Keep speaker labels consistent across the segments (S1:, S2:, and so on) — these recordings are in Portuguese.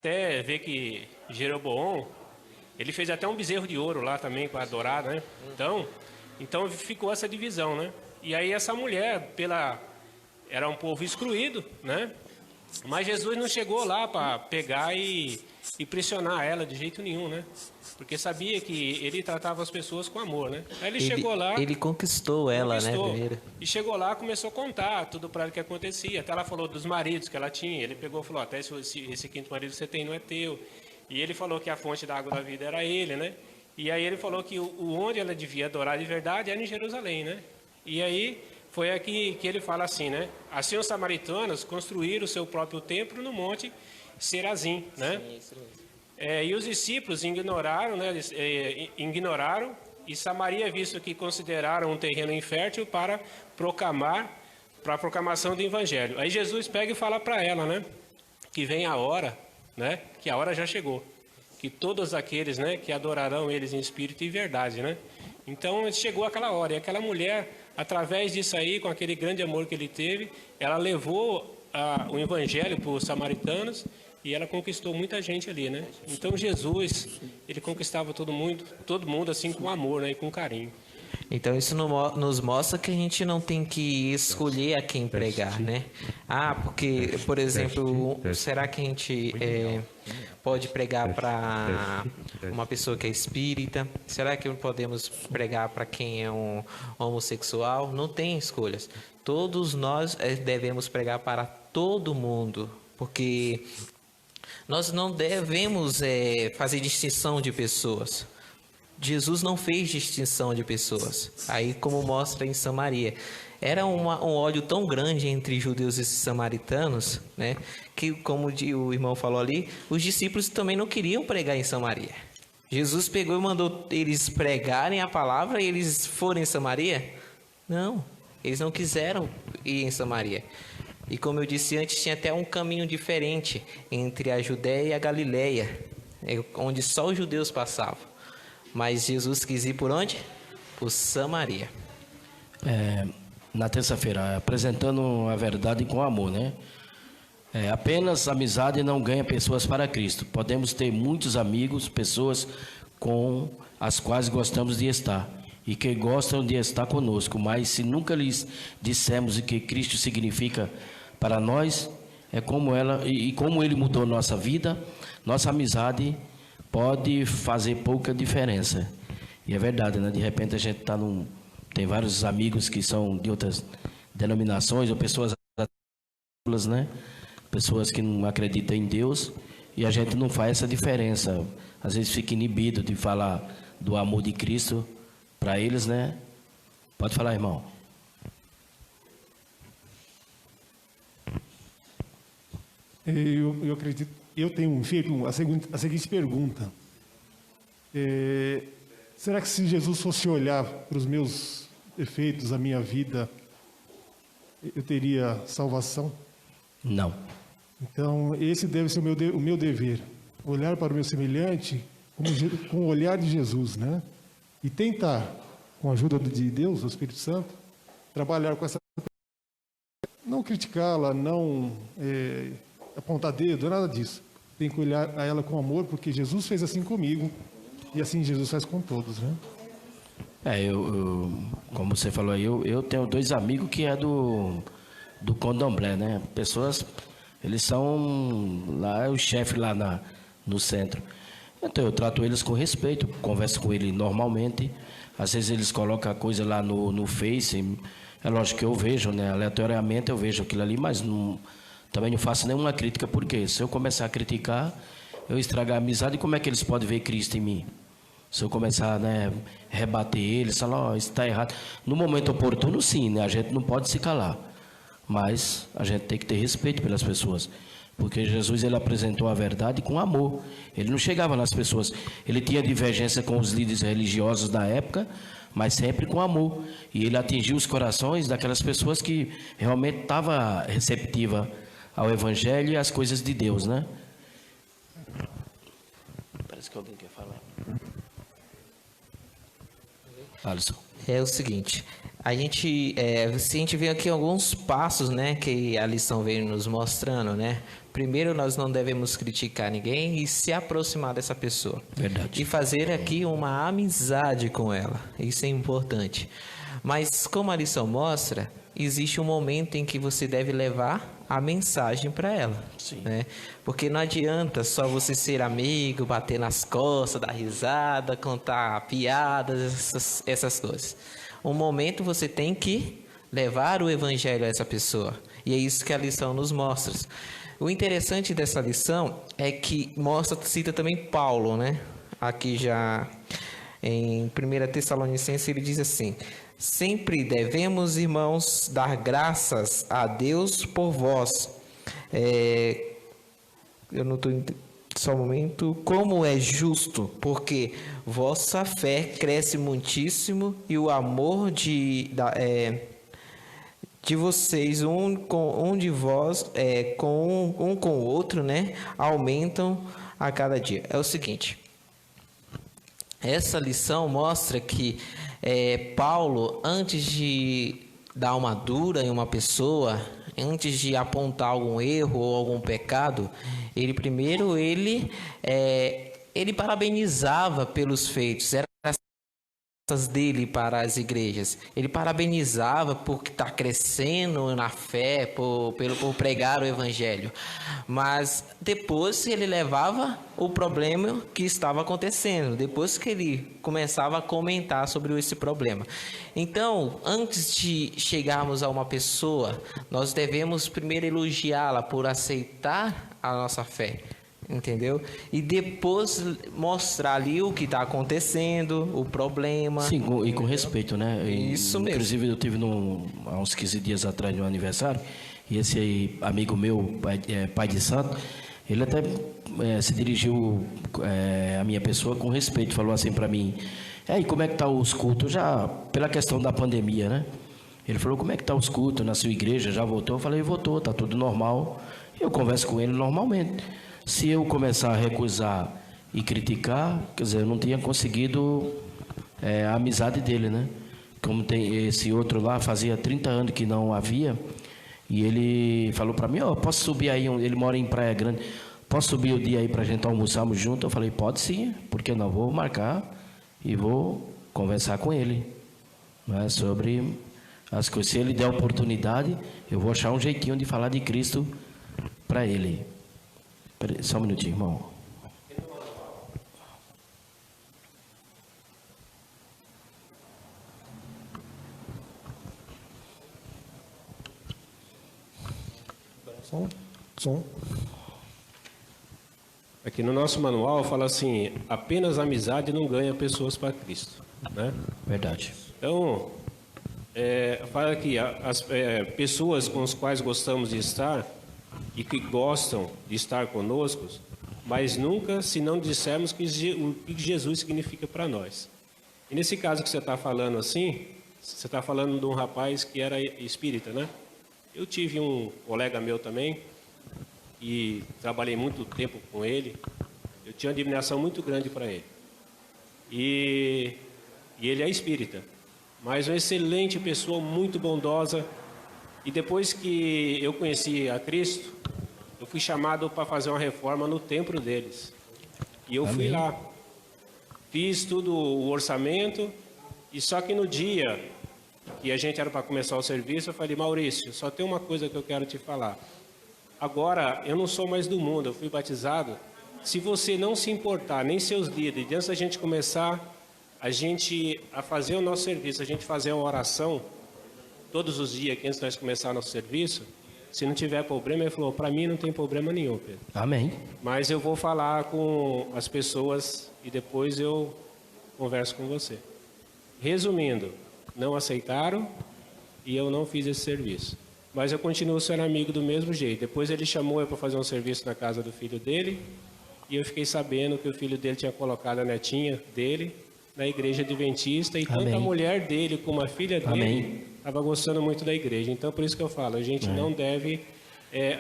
S1: Até ver que Jeroboão, ele fez até um bezerro de ouro lá também para adorar, né? Então ficou essa divisão, né? E aí essa mulher, era um povo excluído, né? Mas Jesus não chegou lá para pegar e pressionar ela de jeito nenhum, né? Porque sabia que ele tratava as pessoas com amor, né? Aí ele chegou lá,
S2: Ele conquistou ela, né, primeiro.
S1: e chegou lá, começou a contar tudo para ela que acontecia. Até ela falou dos maridos que ela tinha. Ele pegou e falou: até esse quinto marido que você tem não é teu. E ele falou que a fonte da água da vida era ele, né? E aí ele falou que onde ela devia adorar de verdade era em Jerusalém, né? E aí foi aqui que ele fala assim, né? Assim os samaritanos construíram o seu próprio templo no monte Serazim, né?
S2: Sim, isso mesmo.
S1: E os discípulos ignoraram, né? Ignoraram, e Samaria, visto que consideraram um terreno infértil para a proclamação do evangelho. Aí Jesus pega e fala para ela, né? Que vem a hora, né? Que a hora já chegou. Que todos aqueles, né? Que adorarão eles em espírito e verdade, né? Então chegou aquela hora, e aquela mulher, através disso aí, com aquele grande amor que ele teve, ela levou o evangelho para os samaritanos e ela conquistou muita gente ali, né? Então Jesus, ele conquistava todo mundo assim com amor, né? E com carinho.
S2: Então isso nos mostra que a gente não tem que escolher a quem pregar, né? Porque, por exemplo, será que a gente pode pregar para uma pessoa que é espírita? Será que podemos pregar para quem é um homossexual? Não tem escolhas. Todos nós devemos pregar para todo mundo, porque nós não devemos fazer distinção de pessoas. Jesus não fez distinção de pessoas. Aí, como mostra em Samaria, era um ódio tão grande entre judeus e samaritanos, né, que, como o irmão falou ali, os discípulos também não queriam pregar em Samaria. Jesus pegou e mandou eles pregarem a palavra e eles foram em Samaria? Não, eles não quiseram ir em Samaria. E como eu disse antes, tinha até um caminho diferente entre a Judéia e a Galileia, onde só os judeus passavam. Mas Jesus quis ir por onde? Por Samaria.
S3: Na terça-feira, apresentando a verdade com amor, né? Apenas amizade não ganha pessoas para Cristo. Podemos ter muitos amigos, pessoas com as quais gostamos de estar e que gostam de estar conosco, mas se nunca lhes dissermos o que Cristo significa para nós, como Ele mudou nossa vida, nossa amizade pode fazer pouca diferença. E é verdade, né? De repente a gente tem vários amigos que são de outras denominações ou pessoas, né? Pessoas que não acreditam em Deus, e a gente não faz essa diferença. Às vezes fica inibido de falar do amor de Cristo para eles, né? Pode falar, irmão.
S4: Eu acredito. Eu tenho feito a seguinte pergunta. Será que se Jesus fosse olhar para os meus defeitos, a minha vida, eu teria salvação?
S3: Não.
S4: Então, esse deve ser o meu dever. Olhar para o meu semelhante com o olhar de Jesus, né? E tentar, com a ajuda de Deus, do Espírito Santo, trabalhar com essa... Não criticá-la, não apontar dedo, nada disso. Tem que olhar a ela com amor, porque Jesus fez assim comigo, e assim Jesus faz com todos, né?
S3: Como você falou aí, eu tenho 2 amigos que é do Candomblé, né? Pessoas, eles são lá, o chefe lá no centro. Então eu trato eles com respeito, converso com ele normalmente. Às vezes eles colocam a coisa lá no Face, é lógico que eu vejo, né? Aleatoriamente eu vejo aquilo ali, mas também não faço nenhuma crítica, porque se eu começar a criticar, eu estragar a amizade, como é que eles podem ver Cristo em mim? Se eu começar, né, rebater eles, falar, isso está errado. No momento oportuno, sim, né? A gente não pode se calar. Mas a gente tem que ter respeito pelas pessoas. Porque Jesus, ele apresentou a verdade com amor. Ele não chegava nas pessoas. Ele tinha divergência com os líderes religiosos da época, mas sempre com amor. E ele atingiu os corações daquelas pessoas que realmente estavam receptivas ao Evangelho e às coisas de Deus, né? Parece que alguém quer falar. Alisson.
S2: É o seguinte, Se a gente vê aqui alguns passos, né, que a lição veio nos mostrando, né? Primeiro, nós não devemos criticar ninguém e se aproximar dessa pessoa.
S3: Verdade.
S2: E fazer aqui uma amizade com ela. Isso é importante. Mas, como a lição mostra, existe um momento em que você deve levar a mensagem para ela.
S3: Sim.
S2: Né? Porque não adianta só você ser amigo, bater nas costas, dar risada, contar piadas, essas coisas. Um momento você tem que levar o evangelho a essa pessoa. E é isso que a lição nos mostra. O interessante dessa lição é que cita também Paulo, né? Aqui já em 1 Tessalonicenses ele diz assim: sempre devemos, irmãos, dar graças a Deus por vós. Eu não estou só um momento. Como é justo, porque vossa fé cresce muitíssimo e o amor de vocês, um com o outro, né, aumentam a cada dia. É o seguinte, essa lição mostra que Paulo, antes de dar uma dura em uma pessoa, antes de apontar algum erro ou algum pecado, ele parabenizava pelos feitos, era dele para as igrejas. Ele parabenizava por estar crescendo na fé, por pregar o evangelho. Mas depois ele levava o problema que estava acontecendo, depois que ele começava a comentar sobre esse problema. Então, antes de chegarmos a uma pessoa, nós devemos primeiro elogiá-la por aceitar a nossa fé. Entendeu? E depois mostrar ali o que está acontecendo, o problema.
S3: Sim, e com respeito, né?
S2: Isso mesmo.
S3: Inclusive, eu tive há uns 15 dias atrás, no aniversário, e esse aí, amigo meu, pai de santo, ele até se dirigiu à minha pessoa com respeito, falou assim para mim: e aí, como é que tá os cultos? Já, pela questão da pandemia, né? Ele falou: como é que tá os cultos na sua igreja? Já voltou? Eu falei: voltou, tá tudo normal. Eu converso com ele normalmente. Se eu começar a recusar e criticar, quer dizer, eu não tinha conseguido a amizade dele, né? Como tem esse outro lá, fazia 30 anos que não havia, e ele falou para mim: posso subir aí, ele mora em Praia Grande, posso subir o dia aí para a gente almoçarmos junto? Eu falei: pode sim, porque não, vou marcar e vou conversar com ele, né, sobre as coisas. Se ele der oportunidade, eu vou achar um jeitinho de falar de Cristo para ele. Peraí, só um minutinho, irmão.
S4: Som.
S1: Aqui no nosso manual fala assim: apenas amizade não ganha pessoas para Cristo, né?
S3: Verdade.
S1: Então, fala que as pessoas com as quais gostamos de estar e que gostam de estar conosco, mas nunca se não dissermos o que Jesus significa para nós. E nesse caso que você está falando assim, você está falando de um rapaz que era espírita, né? Eu tive um colega meu também, e trabalhei muito tempo com ele. Eu tinha uma admiração muito grande para ele. E ele é espírita, mas uma excelente pessoa, muito bondosa. E depois que eu conheci a Cristo, eu fui chamado para fazer uma reforma no templo deles. E eu fui lá. Fiz tudo o orçamento, e só que no dia que a gente era para começar o serviço, eu falei: Maurício, só tem uma coisa que eu quero te falar. Agora, eu não sou mais do mundo, eu fui batizado. Se você não se importar, nem seus líderes, antes da gente começar a fazer o nosso serviço, a gente fazer uma oração todos os dias que antes de nós começar nosso serviço, se não tiver problema, ele falou: para mim não tem problema nenhum, Pedro.
S3: Amém.
S1: Mas eu vou falar com as pessoas e depois eu converso com você. Resumindo, não aceitaram e eu não fiz esse serviço. Mas eu continuo sendo amigo do mesmo jeito. Depois ele chamou eu para fazer um serviço na casa do filho dele, e eu fiquei sabendo que o filho dele tinha colocado a netinha dele na igreja adventista, e tanto a mulher dele como a filha dele estava gostando muito da igreja. Então, por isso que eu falo, a gente não deve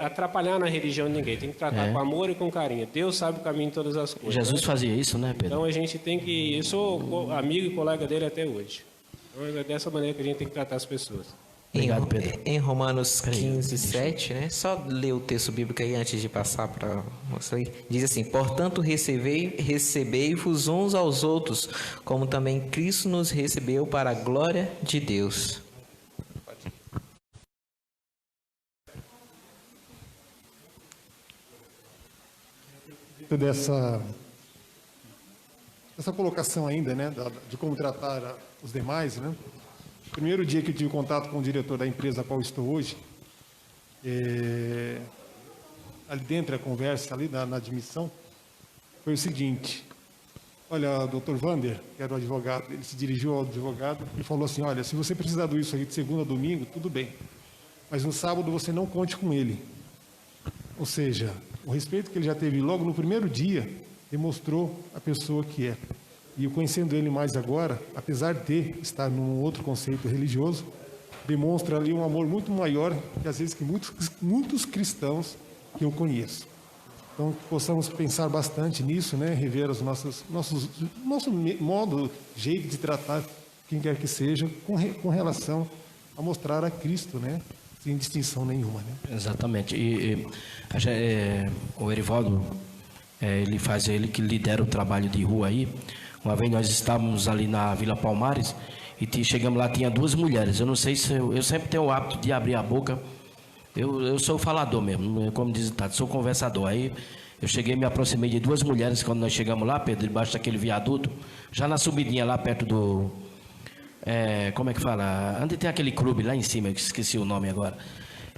S1: atrapalhar na religião de ninguém. Tem que tratar com amor e com carinho. Deus sabe o caminho de todas as coisas.
S3: Jesus fazia isso, né, Pedro?
S1: Então, a gente tem que... Eu sou amigo e colega dele até hoje. Então, é dessa maneira que a gente tem que tratar as pessoas.
S3: Obrigado, Pedro.
S2: Em Romanos 15, 7, né? Só ler o texto bíblico aí antes de passar para você. Diz assim: portanto, recebei-vos uns aos outros, como também Cristo nos recebeu para a glória de Deus.
S4: Dessa colocação ainda, né, de como tratar os demais, né? Primeiro dia que eu tive contato com o diretor da empresa a qual estou hoje, ali dentro da conversa, ali na admissão, foi o seguinte: olha, doutor Vander, que era o advogado, ele se dirigiu ao advogado e falou assim: olha, se você precisar disso aí de segunda a domingo, tudo bem, mas no sábado você não conte com ele. Ou seja, o respeito que ele já teve logo no primeiro dia demonstrou a pessoa que é. E eu conhecendo ele mais agora, apesar de estar num outro conceito religioso, demonstra ali um amor muito maior que às vezes que muitos cristãos que eu conheço. Então, que possamos pensar bastante nisso, né? Rever os nosso modo, jeito de tratar quem quer que seja, com relação a mostrar a Cristo, né? Sem distinção nenhuma, né?
S3: Exatamente. O Erivaldo, ele que lidera o trabalho de rua aí. Uma vez nós estávamos ali na Vila Palmares e chegamos lá, tinha 2 mulheres. Eu não sei se eu sempre tenho o hábito de abrir a boca. Eu sou falador mesmo, como diz o Tato, sou conversador. Aí eu cheguei, me aproximei de 2 mulheres quando nós chegamos lá, Pedro, debaixo daquele viaduto, já na subidinha lá perto do... como é que fala? Onde tem aquele clube lá em cima, eu esqueci o nome agora.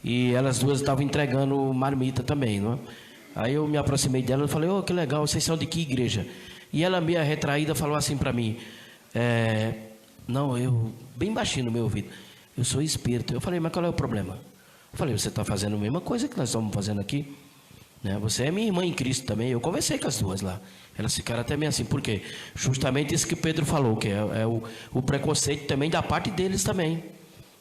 S3: E elas 2 estavam entregando marmita também, não é? Aí eu me aproximei dela e falei: oh, que legal, vocês são de que igreja? E ela, meio retraída, falou assim para mim: não, eu, bem baixinho no meu ouvido, eu sou espírito. Eu falei: mas qual é o problema? Eu falei: você está fazendo a mesma coisa que nós estamos fazendo aqui, né? Você é minha irmã em Cristo também. Eu conversei com as 2 lá. Elas ficaram até meio assim, por quê? Justamente isso que Pedro falou, que é o preconceito também da parte deles também.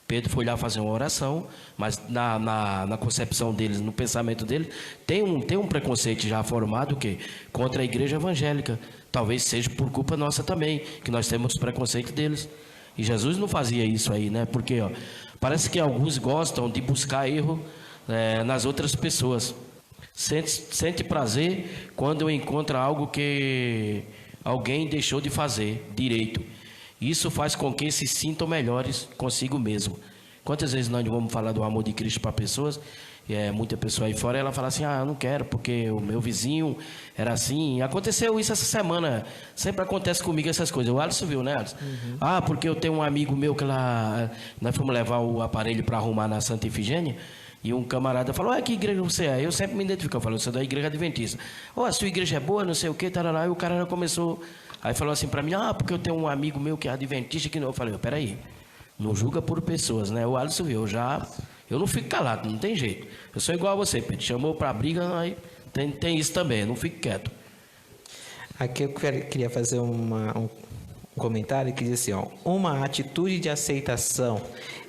S3: Pedro foi lá fazer uma oração, mas na concepção deles, no pensamento deles, tem um preconceito já formado que contra a igreja evangélica. Talvez seja por culpa nossa também, que nós temos preconceito deles. E Jesus não fazia isso aí, né? Porque parece que alguns gostam de buscar erro nas outras pessoas. Sente prazer quando encontra algo que alguém deixou de fazer direito. Isso faz com que se sintam melhores consigo mesmo. Quantas vezes nós vamos falar do amor de Cristo para pessoas, muita pessoa aí fora, ela fala assim: eu não quero porque o meu vizinho era assim. Aconteceu isso essa semana, sempre acontece comigo essas coisas. O Alisson viu, né, Alisson? Uhum. Porque eu tenho um amigo meu que nós fomos levar o aparelho para arrumar na Santa Efigênia, e um camarada falou: que igreja você é? Eu sempre me identifico, eu falo: eu sou da igreja adventista. A sua igreja é boa, não sei o que, tarará. E o cara já começou, aí falou assim para mim: porque eu tenho um amigo meu que é adventista, que não. Eu falei: peraí, não julga por pessoas, né? O Alisson viu, eu não fico calado, não tem jeito. Eu sou igual a você, Pedro. Chamou para briga, aí tem isso também, eu não fico quieto.
S2: Aqui eu queria fazer um comentário que diz assim: uma atitude de aceitação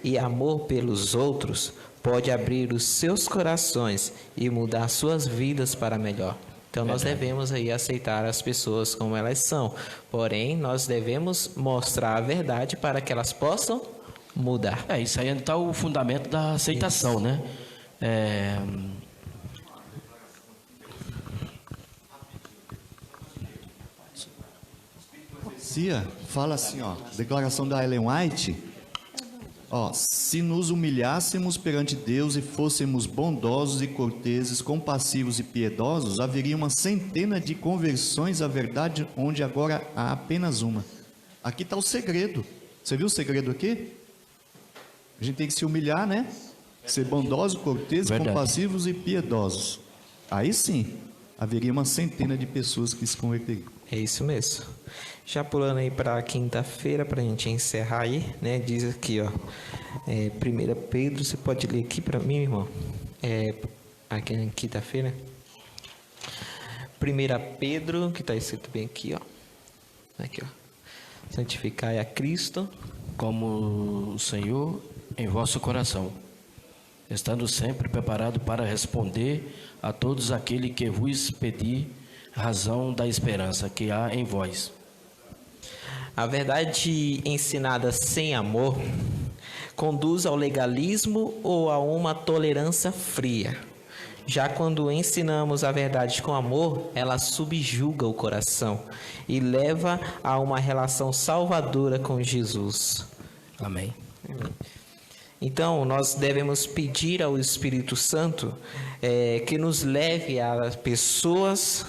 S2: e amor pelos outros pode abrir os seus corações e mudar suas vidas para melhor. Então nós devemos aí aceitar as pessoas como elas são, porém nós devemos mostrar a verdade para que elas possam mudar.
S3: Isso aí está o fundamento da aceitação, isso, né?
S5: Fala assim, declaração da Ellen White: se nos humilhássemos perante Deus e fôssemos bondosos e corteses, compassivos e piedosos, haveria uma centena de conversões à verdade, onde agora há apenas uma. Aqui está o segredo. Você viu o segredo aqui? A gente tem que se humilhar, né? Ser bondosos, corteses, verdade, compassivos e piedosos. Aí sim, haveria uma centena de pessoas que se converteriam.
S2: É isso mesmo. Já pulando aí para quinta-feira, para a gente encerrar aí, né? Diz aqui, 1 Pedro, você pode ler aqui para mim, irmão? Aqui na quinta-feira. 1 Pedro, que está escrito bem aqui, Aqui, santificai a Cristo
S3: como o Senhor em vosso coração, estando sempre preparado para responder a todos aqueles que vos pedir razão da esperança que há em vós.
S2: A verdade ensinada sem amor conduz ao legalismo ou a uma tolerância fria. Já quando ensinamos a verdade com amor, ela subjuga o coração e leva a uma relação salvadora com Jesus.
S3: Amém.
S2: Então, nós devemos pedir ao Espírito Santo que nos leve a pessoas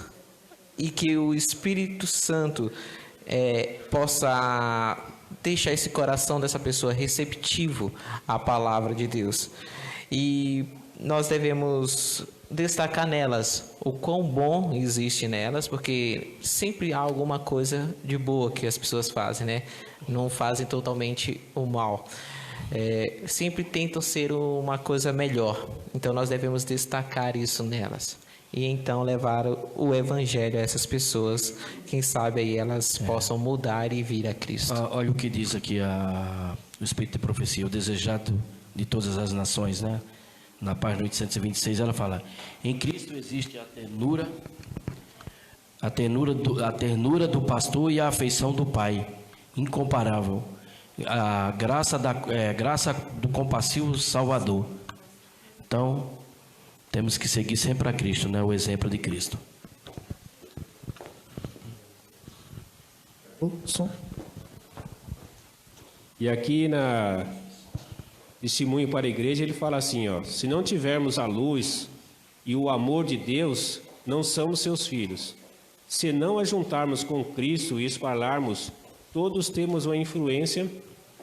S2: e que o Espírito Santo possa deixar esse coração dessa pessoa receptivo à palavra de Deus. E nós devemos destacar nelas o quão bom existe nelas, porque sempre há alguma coisa de boa que as pessoas fazem, né? Não fazem totalmente o mal. Sempre tentam ser uma coisa melhor. Então nós devemos destacar isso nelas. E então levar o evangelho a essas pessoas. Quem sabe aí elas possam mudar e vir a Cristo.
S3: Olha o que diz aqui o Espírito de Profecia, o desejado de todas as nações, né? Na página 826 ela fala: em Cristo existe a ternura do pastor e a afeição do Pai, incomparável. A graça do compassivo Salvador. Então, temos que seguir sempre a Cristo, né? O exemplo de Cristo.
S1: E aqui na Testemunho para a Igreja, ele fala assim, ó: se não tivermos a luz e o amor de Deus, não somos seus filhos. Se não ajuntarmos com Cristo e espalharmos, todos temos uma influência,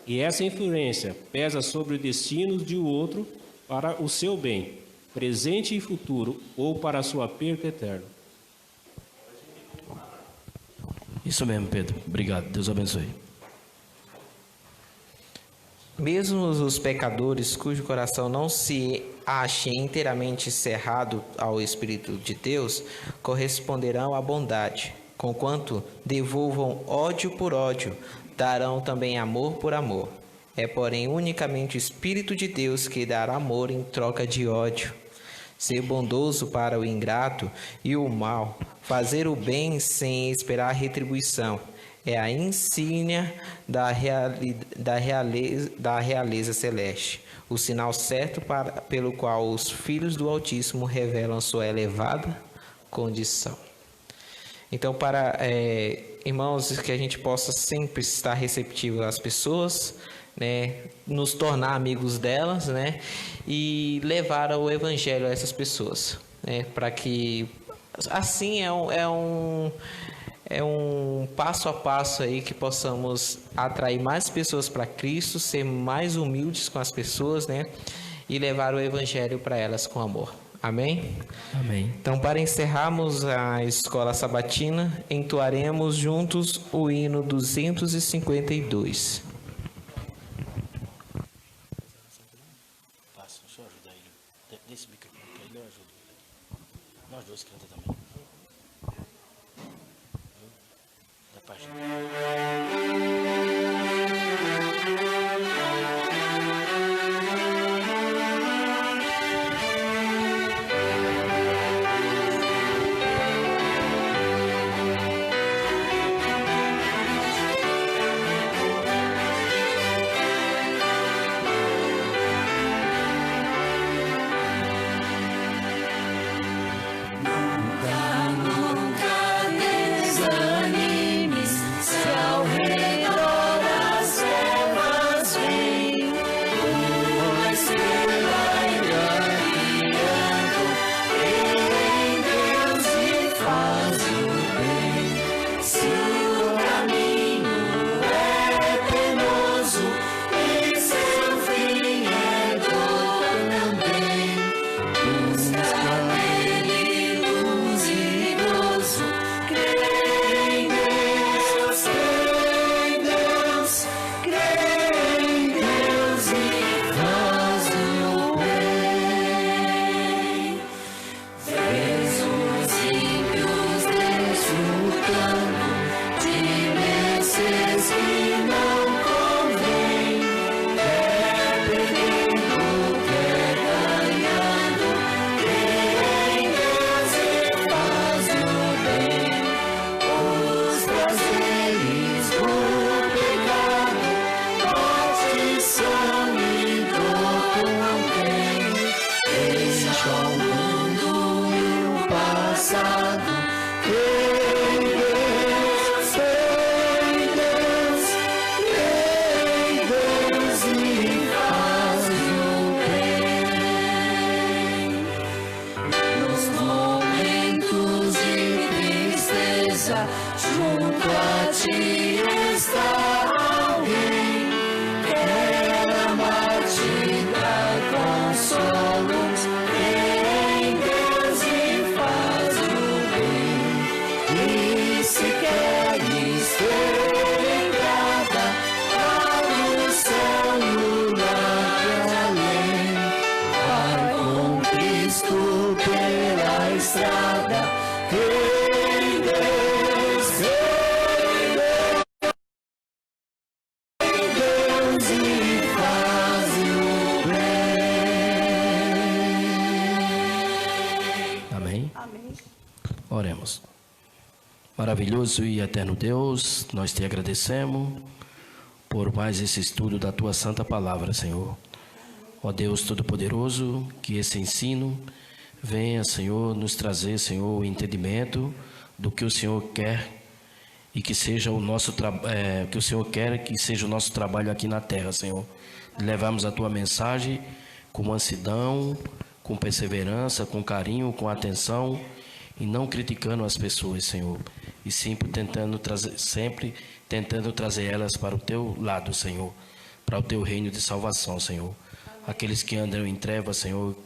S1: e essa influência pesa sobre o destino de outro para o seu bem, presente e futuro, ou para a sua perda eterna.
S3: Isso mesmo, Pedro. Obrigado. Deus abençoe.
S2: Mesmo os pecadores cujo coração não se ache inteiramente cerrado ao Espírito de Deus, corresponderão à bondade. Conquanto devolvam ódio por ódio, darão também amor por amor. É, porém, unicamente o Espírito de Deus que dará amor em troca de ódio. Ser bondoso para o ingrato e o mal, fazer o bem sem esperar retribuição, é a insígnia da realeza celeste, o sinal certo pelo qual os filhos do Altíssimo revelam sua elevada condição. Então, irmãos, que a gente possa sempre estar receptivo às pessoas, né, nos tornar amigos delas, né, e levar o evangelho a essas pessoas, né, para que assim é um passo a passo aí que possamos atrair mais pessoas para Cristo, ser mais humildes com as pessoas, né, e levar o evangelho para elas com amor. Amém?
S3: Amém.
S2: Então, para encerrarmos a escola sabatina, entoaremos juntos o hino 252.
S3: Passa, deixa eu ajudar ele. Desse microfone que ele eu ajudo. Nós dois cantamos também. Da página.
S6: Nunca desanimes se ao redor
S3: estrada. Em Deus, e faz o bem. Amém?
S6: Amém.
S3: Oremos. Maravilhoso e eterno Deus, nós te agradecemos por mais esse estudo da tua santa palavra, Senhor. Ó Deus Todo-Poderoso, que esse ensino venha, Senhor, nos trazer, Senhor, o entendimento do que o Senhor quer e que seja o nosso que o Senhor quer que seja o nosso trabalho aqui na terra, Senhor. Levamos a tua mensagem com mansidão, com perseverança, com carinho, com atenção e não criticando as pessoas, Senhor, e sempre tentando trazer elas para o teu lado, Senhor, para o teu reino de salvação, Senhor. Aqueles que andam em trevas, Senhor,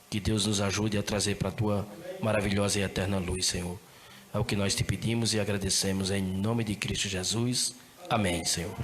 S3: que Deus nos ajude a trazer para a tua maravilhosa e eterna luz, Senhor. É o que nós te pedimos e agradecemos em nome de Cristo Jesus. Amém, Senhor.